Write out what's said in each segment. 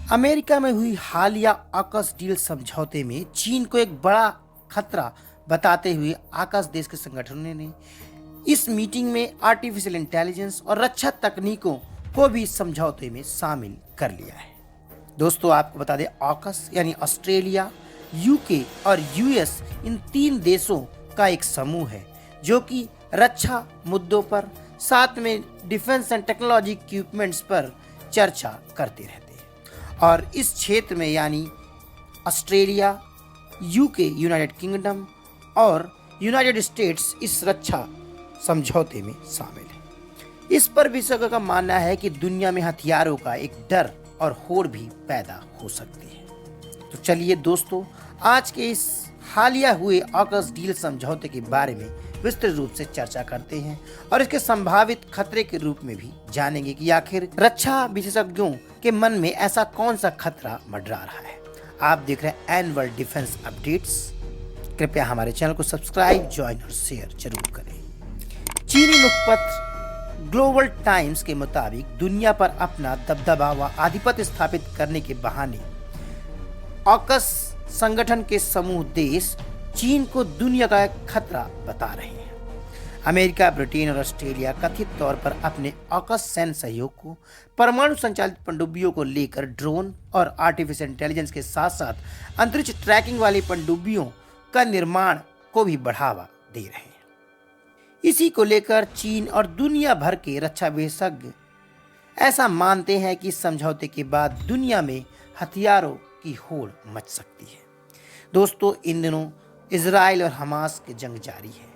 America में हुई हालिया आकस डील समझौते में चीन को एक बड़ा खतरा बताते हुए आकाश देश के संगठनों ने इस मीटिंग में आर्टिफिशियल इंटेलिजेंस और रक्षा तकनीकों को भी समझौते में शामिल कर लिया है। दोस्तों, आपको बता दें, ऑकस यानी ऑस्ट्रेलिया, यूके और यूएस इन 3 देशों का एक समूह है जो कि रक्षा मुद्दों पर, साथ में डिफेंस एंड टेक्नोलॉजी इक्विपमेंट्स पर चर्चा करते रहते हैं। और इस क्षेत्र में यानी ऑस्ट्रेलिया, यूके यूनाइटेड किंगडम और यूनाइटेड स्टेट्स इस रक्षा समझौते में शामिल है। इस पर विशेषज्ञों का मानना है कि दुनिया में हथियारों का एक डर और होड़ भी पैदा हो सकती है। तो चलिए दोस्तों, आज के इस हालिया हुए ऑकस डील समझौते के बारे में विस्तृत रूप से चर्चा करते हैं और इसके संभावित खतरे के रूप में भी जानेंगे कि आखिर रक्षा विशेषज्ञों के मन में ऐसा कौन सा खतरा मंडरा रहा है। आप देख रहे हैं एनुअल डिफेंस अपडेट्स। कृपया हमारे चैनल को सब्सक्राइब, ज्वाइन और शेयर जरूर करें। चीनी मुखपत्र ग्लोबल टाइम्स के मुताबिक दुनिया पर अपना दबदबा व आधिपत्य स्थापित करने के बहाने ऑकस संगठन के समूह देश चीन को दुनिया का एक खतरा बता रहे हैं। अमेरिका, ब्रिटेन और ऑस्ट्रेलिया कथित तौर पर अपने ऑकस सैन्य सहयोग को परमाणु संचालित पनडुब्बियों को लेकर ड्रोन और आर्टिफिशियल इंटेलिजेंस के साथ साथ अंतरिक्ष ट्रैकिंग वाली पनडुब्बियों का निर्माण को भी बढ़ावा दे रहे हैं। इसी को लेकर चीन और दुनिया भर के रक्षा विशेषज्ञ ऐसा मानते हैं कि समझौते के बाद दुनिया में हथियारों की होड़ मच सकती है। दोस्तों, इन दिनों इजराइल और हमास की जंग जारी है।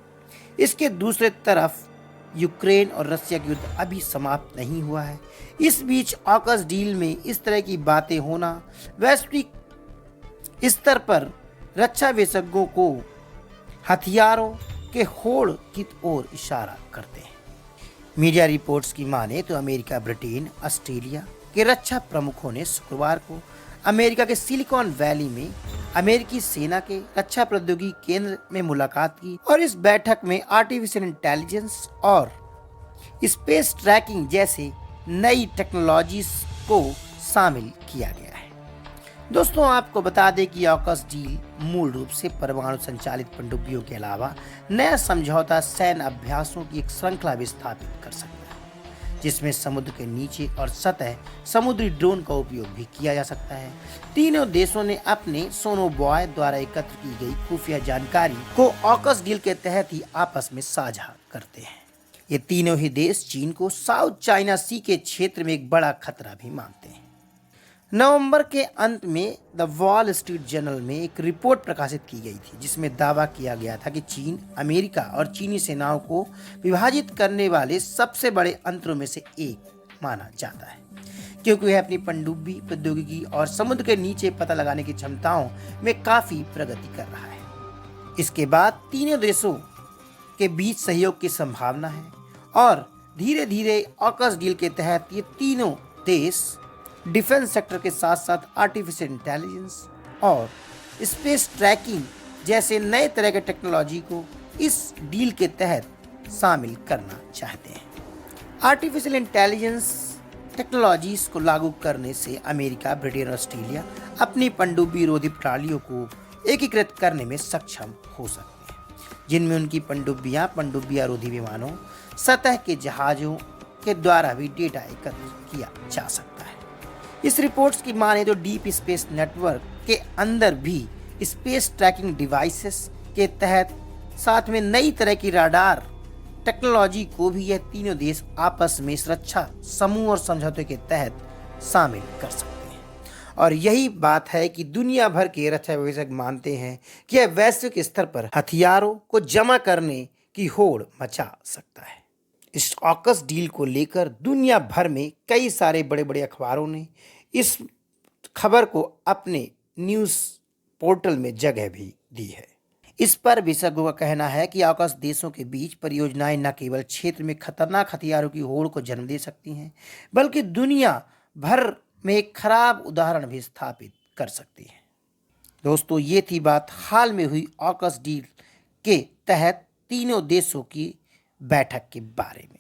इसके दूसरे तरफ यूक्रेन और रशिया का युद्ध अभी समाप्त नहीं हुआ है। इस बीच ऑकस डील में इस तरह की बातें होना वैश्विक स्तर पर रक्षा विशेषज्ञों को हथियारों के होड़ की ओर इशारा करते हैं। मीडिया रिपोर्ट्स की माने तो अमेरिका, ब्रिटेन, ऑस्ट्रेलिया के रक्षा प्रमुखों ने शुक्रवार को अमेरिका के सिलिकॉन वैली में अमेरिकी सेना के रक्षा प्रौद्योगिकी केंद्र में मुलाकात की और इस बैठक में आर्टिफिशियल इंटेलिजेंस और स्पेस ट्रैकिंग जैसे नई टेक्नोलॉजीज को शामिल किया गया है। दोस्तों, आपको बता दें कि ऑकस डील मूल रूप से परमाणु संचालित पनडुब्बियों के अलावा नया समझौता सैन्य अभ्यासों की एक श्रृंखला भी स्थापित कर सकता है, जिसमें समुद्र के नीचे और सतह समुद्री ड्रोन का उपयोग भी किया जा सकता है। तीनों देशों ने अपने सोनोबॉय द्वारा एकत्र की गई खुफिया जानकारी को ऑकस डील के तहत ही आपस में साझा करते हैं। ये तीनों ही देश चीन को साउथ चाइना सी के क्षेत्र में एक बड़ा खतरा भी मानते हैं। नवंबर के अंत में द वॉल स्ट्रीट जर्नल में एक रिपोर्ट प्रकाशित की गई थी जिसमें दावा किया गया था कि चीन अमेरिका और चीनी सेनाओं को विभाजित करने वाले सबसे बड़े अंतरों में से एक माना जाता है, क्योंकि वह अपनी पनडुब्बी प्रौद्योगिकी और समुद्र के नीचे पता लगाने की क्षमताओं में काफी प्रगति कर रहा है। इसके बाद तीनों देशों के बीच सहयोग की संभावना है और धीरे धीरे ऑकस डील के तहत ये तीनों देश डिफेंस सेक्टर के साथ साथ आर्टिफिशियल इंटेलिजेंस और स्पेस ट्रैकिंग जैसे नए तरह के टेक्नोलॉजी को इस डील के तहत शामिल करना चाहते हैं। आर्टिफिशियल इंटेलिजेंस टेक्नोलॉजीज को लागू करने से अमेरिका, ब्रिटेन और ऑस्ट्रेलिया अपनी पनडुब्बी रोधी प्रणालियों को एकीकृत करने में सक्षम हो सकते हैं, जिनमें उनकी पनडुब्बियां रोधी विमानों, सतह के जहाजों के द्वारा भी डेटा एकत्र किया जा सकता है। इस रिपोर्ट्स की माने तो डीप स्पेस नेटवर्क के अंदर भी स्पेस ट्रैकिंग डिवाइसेस के तहत साथ में नई तरह की राडार टेक्नोलॉजी को भी यह तीनों देश आपस में सुरक्षा समूह और समझौते के तहत शामिल कर सकते हैं। और यही बात है कि दुनिया भर के रक्षा विशेषज्ञ मानते हैं कि यह वैश्विक स्तर पर हथियारों को जमा करने की होड़ मचा सकता है। इस ऑकस डील को लेकर दुनिया भर में कई सारे बड़े बड़े अखबारों ने इस खबर को अपने न्यूज़ पोर्टल में जगह भी दी है। इस पर विशेषज्ञों का कहना है कि ऑकस देशों के बीच परियोजनाएं न केवल क्षेत्र में खतरनाक हथियारों की होड़ को जन्म दे सकती हैं, बल्कि दुनिया भर में एक खराब उदाहरण भी स्थापित कर सकती हैं। दोस्तों, ये थी बात हाल में हुई ऑकस डील के तहत तीनों देशों की बैठक के बारे में।